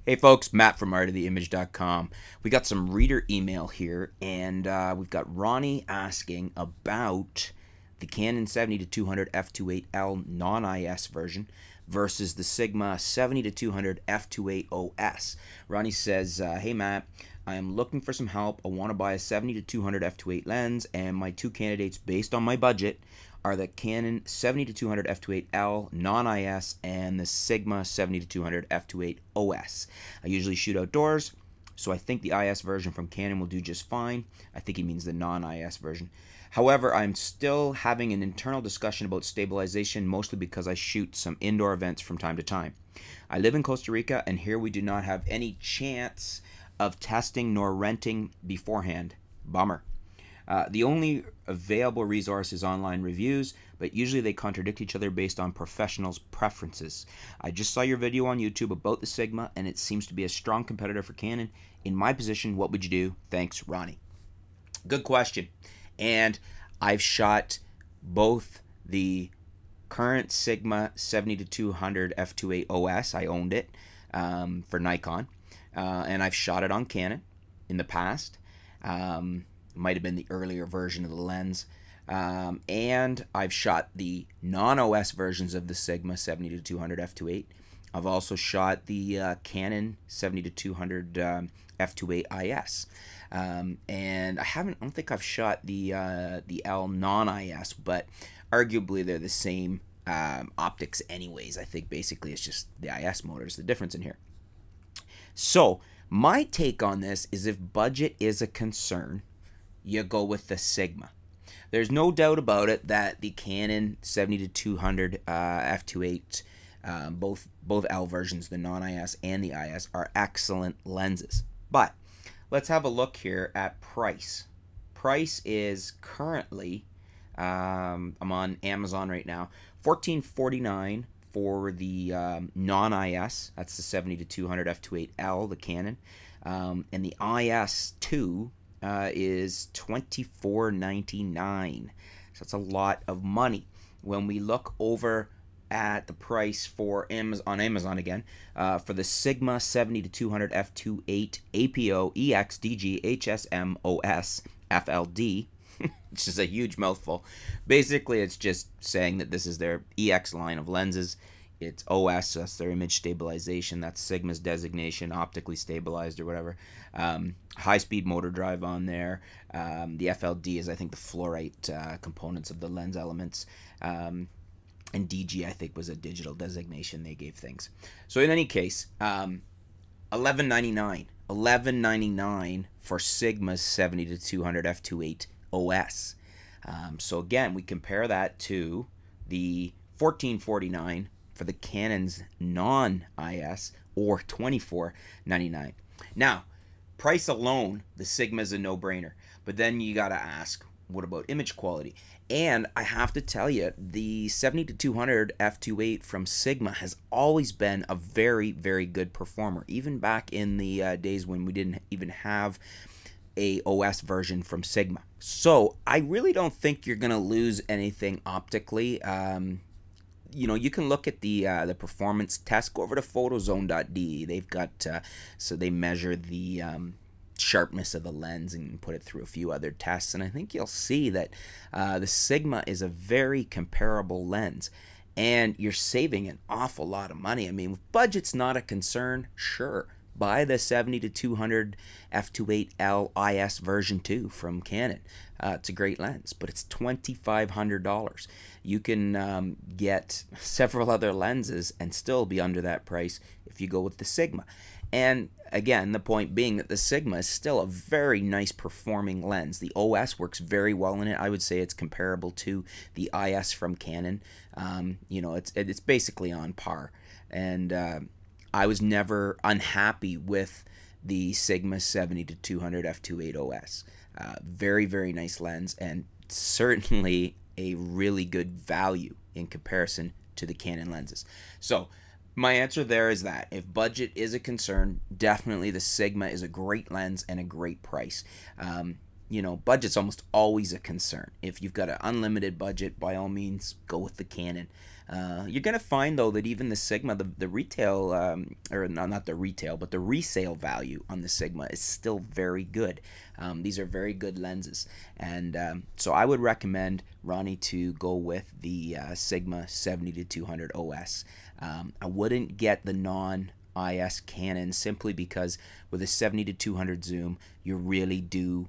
Hey folks, Matt from artoftheimage.com. We got some reader email here, and we've got Ronnie asking about the Canon 70-200 f2.8L non-IS version versus the Sigma 70-200 f2.8 OS. Ronnie says, hey Matt, I am looking for some help. I want to buy a 70-200 f2.8 lens, and my two candidates based on my budget are the Canon 70-200 f2.8L non-IS and the Sigma 70-200 f2.8 OS. I usually shoot outdoors, so I think the IS version from Canon will do just fine. I think he means the non-IS version. However, I'm still having an internal discussion about stabilization, mostly because I shoot some indoor events from time to time. I live in Costa Rica, and here we do not have any chance of testing nor renting beforehand. Bummer. The only available resource is online reviews, but usually they contradict each other based on professionals' preferences. I just saw your video on YouTube about the Sigma, and it seems to be a strong competitor for Canon. In my position, what would you do? Thanks, Ronnie. Good question. And I've shot both the current Sigma 70-200 f2.8 OS. I owned it for Nikon, and I've shot it on Canon in the past. Might have been the earlier version of the lens. And I've shot the non-OS versions of the Sigma 70-200 f2.8. I've also shot the Canon 70-200 f2.8 IS. And I don't think I've shot the L non-IS, but arguably they're the same optics anyways. I think basically it's just the IS motor is the difference in here. So my take on this is, if budget is a concern, you go with the Sigma. There's no doubt about it that the Canon 70-200 f2.8, both L versions, the non-IS and the IS, are excellent lenses. But let's have a look here at price. Price is currently, I'm on Amazon right now, $14.49 for the non-IS. That's the 70-200 f2.8L, the Canon, and the IS2 is $24.99. So that's a lot of money. When we look over at the price for on Amazon again, for the Sigma 70-200 f2.8 APO EX DG HSM OS FLD, which is a huge mouthful. Basically, it's just saying that this is their EX line of lenses. It's OS, so that's their image stabilization. That's Sigma's designation, optically stabilized or whatever. High-speed motor drive on there. The FLD is, I think, the fluorite components of the lens elements. And DG, I think, was a digital designation they gave things. So in any case, $11.99. $11.99 for Sigma's 70-200 f2.8 OS. So again, we compare that to the $14.49 for the Canon's non-IS, or $24.99. Now, price alone, the Sigma is a no-brainer. But then you got to ask, what about image quality? And I have to tell you, the 70-200 f2.8 from Sigma has always been a very, very good performer. Even back in the days when we didn't even have a OS version from Sigma. So I really don't think you're going to lose anything optically. You know, you can look at the performance test. Go over to photozone.de. They've got so they measure the sharpness of the lens and put it through a few other tests, and I think you'll see that the Sigma is a very comparable lens, and you're saving an awful lot of money. I mean, if budget's not a concern, sure, buy the 70-200 f2.8L IS version 2 from Canon. It's a great lens, but it's $2,500. You can get several other lenses and still be under that price if you go with the Sigma. And again, the point being that the Sigma is still a very nice performing lens. The OS works very well in it. I would say it's comparable to the IS from Canon. You know, it's basically on par. And I was never unhappy with the Sigma 70-200 f2.8 OS. Very, very nice lens, and certainly a really good value in comparison to the Canon lenses. So my answer there is that if budget is a concern, definitely the Sigma is a great lens and a great price. You know, budget's almost always a concern. If you've got an unlimited budget, by all means, go with the Canon. You're gonna find though that even the Sigma, the retail, or not the retail, but the resale value on the Sigma is still very good. These are very good lenses, and so I would recommend Ronnie to go with the Sigma 70-200 OS. I wouldn't get the non-IS Canon simply because with a 70-200 zoom, you really do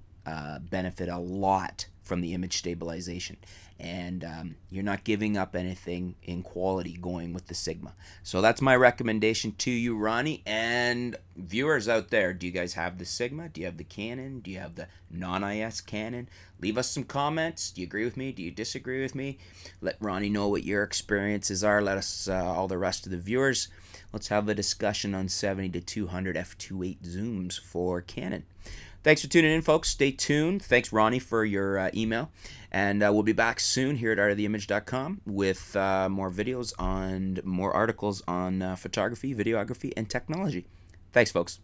benefit a lot from the image stabilization, and you're not giving up anything in quality going with the Sigma. So that's my recommendation to you, Ronnie, and viewers out there. Do you guys have the Sigma? Do you have the Canon? Do you have the non-IS Canon? Leave us some comments. Do you agree with me? Do you disagree with me? Let Ronnie know what your experiences are. Let us, all the rest of the viewers, let's have a discussion on 70-200 f2.8 zooms for Canon. Thanks for tuning in, folks. Stay tuned. Thanks, Ronnie, for your email. And we'll be back soon here at artoftheimage.com with more videos and more articles on photography, videography, and technology. Thanks, folks.